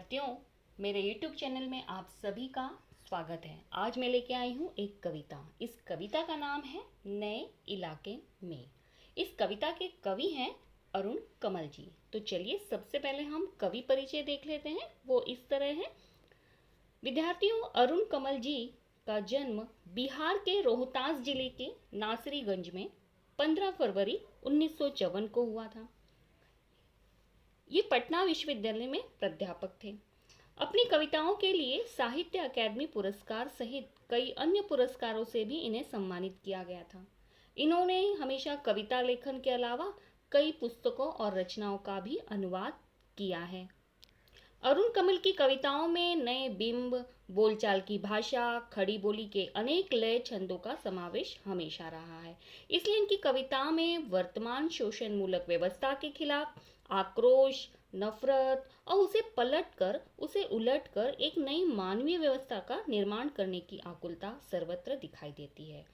विद्यार्थियों, मेरे YouTube channel में आप सभी का स्वागत है। आज मैं लेके आई हूँ एक कविता। इस कविता का नाम है नए इलाके में। इस कविता के कवि हैं अरुण कमल जी। तो चलिए सबसे पहले हम कवि परिचय देख लेते हैं। वो इस तरह है। विद्यार्थियों, अरुण कमल जी का जन्म बिहार के रोहतास जिले के नासरीगंज में 15 फरवरी 1954 को हुआ था। ये पटना विश्वविद्यालय में प्राध्यापक थे। अपनी कविताओं के लिए साहित्य अकादमी पुरस्कार सहित कई अन्य पुरस्कारों से भी इन्हें सम्मानित किया गया था। इन्होंने हमेशा कविता लेखन के अलावा कई पुस्तकों और रचनाओं का भी अनुवाद किया है। अरुण कमल की कविताओं में नए बिंब, बोलचाल की भाषा, खड़ी बोली के अनेक लय छंदों का समावेश हमेशा रहा है। इसलिए इनकी कविता में वर्तमान शोषण मूलक व्यवस्था के खिलाफ आक्रोश, नफरत और उसे पलटकर, उसे उलटकर एक नई मानवीय व्यवस्था का निर्माण करने की आकुलता सर्वत्र दिखाई देती है।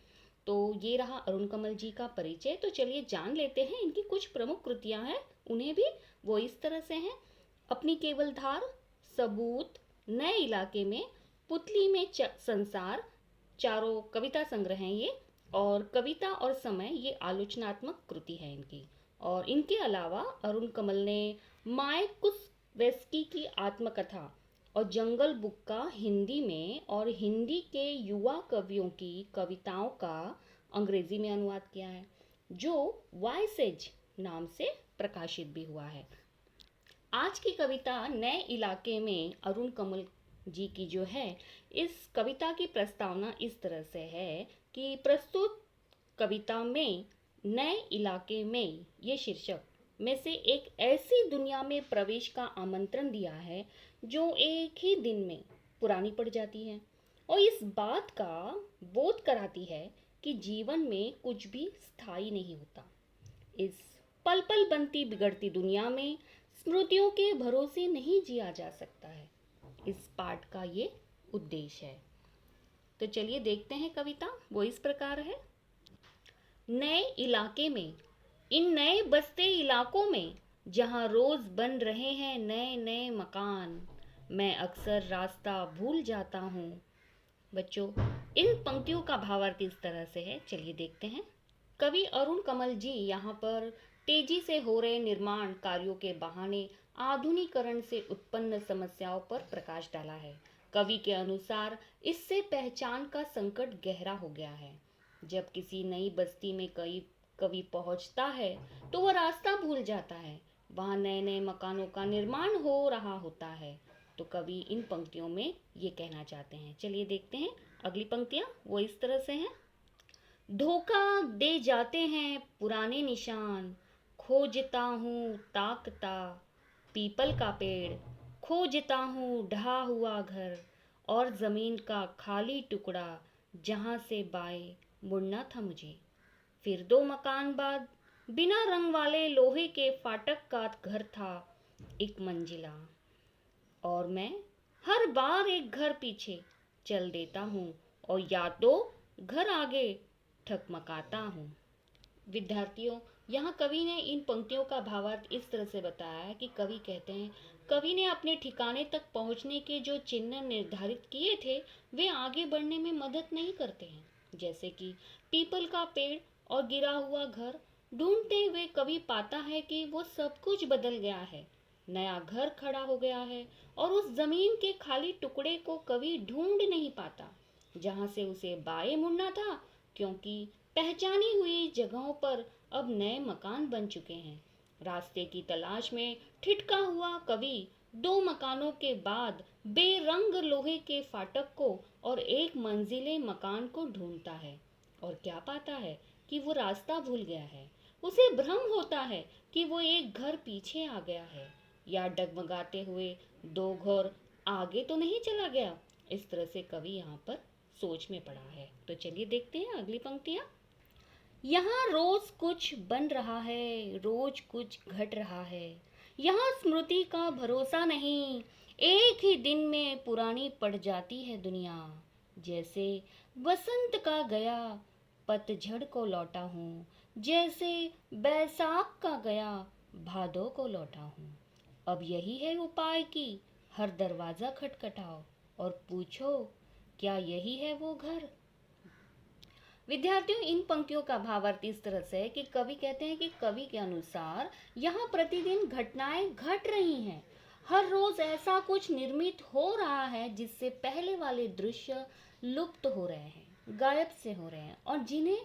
तो ये रहा अरुण कमल जी का परिचय। तो चलिए जान लेते हैं इनकी कुछ प्रमुख कृतियां हैं, उन्हें भी। वो इस तरह से हैं: अपनी केवल धार, सबूत, नए इलाके में, पुतली में संसार, चारों कविता संग्रह हैं ये। और कविता और समय ये आलोचनात्मक कृति है इनकी। और इनके अलावा अरुण कमल ने मार्कुस की आत्मकथा और जंगल बुक का हिंदी में और हिंदी के युवा कवियों की कविताओं का अंग्रेजी में अनुवाद किया है, जो वॉइस एज नाम से प्रकाशित भी हुआ है। आज की कविता नए इलाके में अरुण कमल जी की जो है, इस कविता की प्रस्तावना इस तरह से है कि प्रस्तुत कविता में नए इलाके में ये शीर्षक में से एक ऐसी दुनिया में प्रवेश का आमंत्रण दिया है जो एक ही दिन में पुरानी पड़ जाती है और इस बात का बोध कराती है कि जीवन में कुछ भी स्थायी नहीं होता। इस पल पल बनती बिगड़ती दुनिया में स्मृतियों के भरोसे नहीं जिया जा सकता है। इस पाठ का ये उद्देश्य है। तो चलिए देखते हैं कविता। वो इस प्रकार है। नए इलाके में, इन नए बसते इलाकों में जहां रोज बन रहे हैं नए नए मकान, मैं अक्सर रास्ता भूल जाता हूँ। बच्चों, इन पंक्तियों का भावार्थ इस तरह से है। चलिए देखते हैं। कवि अरुण कमल जी यहाँ पर तेजी से हो रहे निर्माण कार्यों के बहाने आधुनिकीकरण से उत्पन्न समस्याओं पर प्रकाश डाला है। कवि के अनुसार इससे पहचान का संकट गहरा हो गया है। जब किसी नई बस्ती में कवि पहुंचता है तो वह रास्ता भूल जाता है। वहां नए नए मकानों का निर्माण हो रहा होता है। तो कवि इन पंक्तियों में ये कहना चाहते हैं। चलिए देखते हैं अगली पंक्तियां। वो इस तरह से हैं। धोखा दे जाते हैं पुराने निशान, खोजता हूँ ताकता पीपल का पेड़, खोजता हूँ ढहा हुआ घर और जमीन का खाली टुकड़ा जहाँ से बाएं मुड़ना था मुझे। फिर 2 मकान बाद बिना रंग वाले लोहे के फाटक का घर था, एक मंजिला। और मैं हर बार एक घर पीछे चल देता हूँ और या तो घर आगे ठकमकाता हूँ। विद्यार्थियों, यहाँ कवि ने इन पंक्तियों का भावार्थ इस तरह से बताया है कि कवि कहते हैं, कवि ने अपने ठिकाने तक पहुँचने के जो चिन्ह निर्धारित किए थे वे आगे बढ़ने में मदद नहीं करते हैं। जैसे कि पीपल का पेड़ और गिरा हुआ घर ढूंढते हुए कवि पाता है कि वो सब कुछ बदल गया है। नया घर खड़ा हो गया है और उस जमीन के खाली टुकड़े को कवि ढूंढ नहीं पाता जहाँ से उसे बाएं मुड़ना था, क्योंकि पहचानी हुई जगहों पर अब नए मकान बन चुके हैं। रास्ते की तलाश में ठिठका हुआ कवि 2 मकानों के बाद बेरंग लोहे के फाटक को और एक मंजिले मकान को ढूंढता है और क्या पाता है कि वो रास्ता भूल गया है। उसे भ्रम होता है कि वो एक घर पीछे आ गया है या डगमगाते हुए 2 घर आगे तो नहीं चला गया। इस तरह से कवि यहाँ पर सोच में पड़ा है। तो चलिए देखते हैं अगली पंक्तियाँ। यहाँ रोज कुछ बन रहा है, रोज कुछ घट रहा है। यहाँ स्मृति का भरोसा नहीं, एक ही दिन में पुरानी पड़ जाती है दुनिया। जैसे वसंत का गया पतझड़ को लौटा हूँ, जैसे बैसाख का गया भादों को लौटा हूँ। अब यही है उपाय कि हर दरवाज़ा खटखटाओ और पूछो, क्या यही है वो घर? विद्यार्थियों, इन पंक्तियों का भावार्थ इस तरह से है कि कवि कहते हैं कि कवि के अनुसार यहाँ प्रतिदिन घटनाएं घट रही हैं। हर रोज ऐसा कुछ निर्मित हो रहा है जिससे पहले वाले दृश्य लुप्त हो रहे हैं, गायब से हो रहे हैं और जिन्हें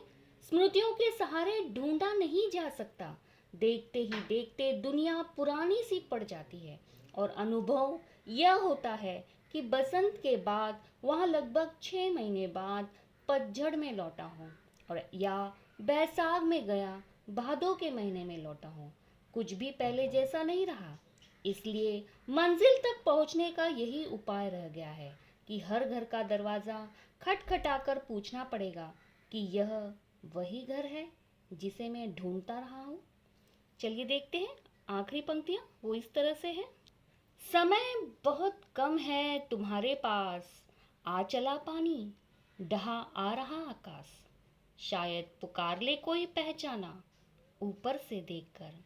स्मृतियों के सहारे ढूंढा नहीं जा सकता। देखते ही देखते दुनिया पुरानी सी पड़ जाती है और अनुभव यह होता है कि बसंत के बाद वहाँ लगभग 6 महीने बाद पतझड़ में लौटा हूँ और या बैसाख में गया भादों के महीने में लौटा हूँ। कुछ भी पहले जैसा नहीं रहा। इसलिए मंजिल तक पहुँचने का यही उपाय रह गया है कि हर घर का दरवाज़ा खटखटाकर पूछना पड़ेगा कि यह वही घर है जिसे मैं ढूंढता रहा हूँ। चलिए देखते हैं आखिरी पंक्तियाँ, वो इस तरह से है। समय बहुत कम है तुम्हारे पास, आ चला पानी, ढहा आ रहा आकाश, शायद पुकार ले कोई पहचाना ऊपर से देखकर।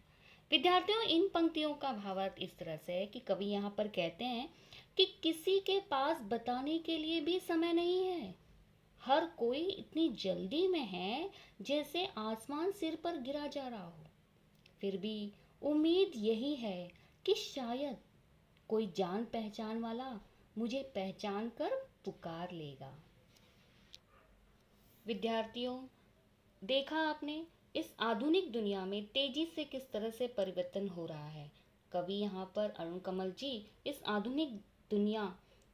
विद्यार्थियों, इन पंक्तियों का भावार्थ इस तरह से है कि कवि यहाँ पर कहते हैं कि किसी के पास बताने के लिए भी समय नहीं है। हर कोई इतनी जल्दी में है जैसे आसमान सिर पर गिरा जा रहा हो। फिर भी उम्मीद यही है कि शायद कोई जान पहचान वाला मुझे पहचान कर पुकार लेगा। विद्यार्थियों, देखा आपने इस आधुनिक दुनिया में तेजी से किस तरह से परिवर्तन हो रहा है। कवि यहाँ पर अरुण कमल जी इस आधुनिक दुनिया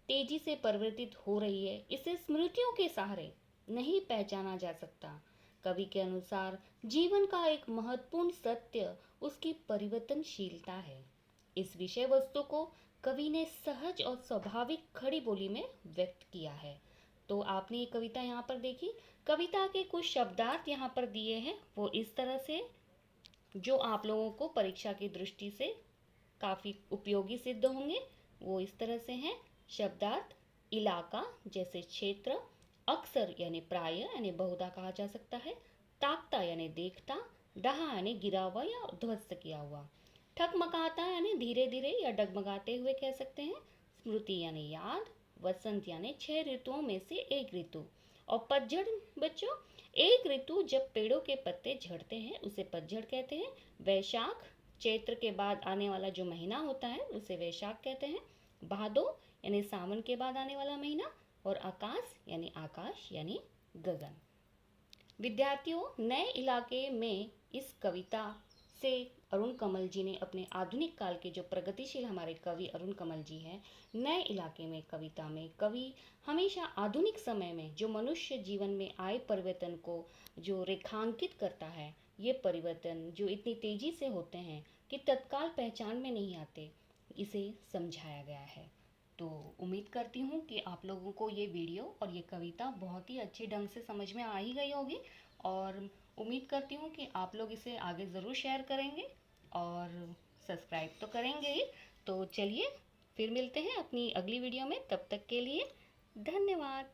तेजी से परिवर्तित हो रही है, इसे स्मृतियों के सहारे नहीं पहचाना जा सकता। कवि के अनुसार जीवन का एक महत्वपूर्ण सत्य उसकी परिवर्तनशीलता है। इस विषय वस्तु को कवि ने सहज और स्वाभाविक खड़ी बोली में व्यक्त किया है। तो आपने ये कविता यहाँ पर देखी। कविता के कुछ शब्दार्थ यहाँ पर दिए हैं, वो इस तरह से जो आप लोगों को परीक्षा की दृष्टि से काफ़ी उपयोगी सिद्ध होंगे। वो इस तरह से हैं। शब्दार्थ: इलाका जैसे क्षेत्र, अक्सर यानी प्राय यानी बहुधा कहा जा सकता है, ताकता यानी देखता, डहा यानी गिरा हुआ या ध्वस्त किया हुआ, ठकमकाता यानी धीरे धीरे या डगमगाते हुए कह सकते हैं, स्मृति यानी याद, वसंत यानी 6 ऋतुओं में से एक ऋतु, और पतझड़ बच्चों एक ऋतु जब पेड़ों के पत्ते झड़ते हैं उसे पतझड़ कहते हैं। वैशाख चैत्र के बाद आने वाला जो महीना होता है उसे वैशाख कहते हैं। भादो यानी सावन के बाद आने वाला महीना, और आकाश यानी आकाश यानी गगन। विद्यार्थियों, नए इलाके में इस कविता से अरुण कमल जी ने अपने आधुनिक काल के जो प्रगतिशील हमारे कवि अरुण कमल जी हैं, नए इलाके में कविता में कवि हमेशा आधुनिक समय में जो मनुष्य जीवन में आए परिवर्तन को जो रेखांकित करता है, ये परिवर्तन जो इतनी तेजी से होते हैं कि तत्काल पहचान में नहीं आते, इसे समझाया गया है। तो उम्मीद करती हूँ कि आप लोगों को ये वीडियो और ये कविता बहुत ही अच्छे ढंग से समझ में आ ही गई होगी, और उम्मीद करती हूँ कि आप लोग इसे आगे ज़रूर शेयर करेंगे और सब्सक्राइब तो करेंगे ही। तो चलिए फिर मिलते हैं अपनी अगली वीडियो में, तब तक के लिए धन्यवाद।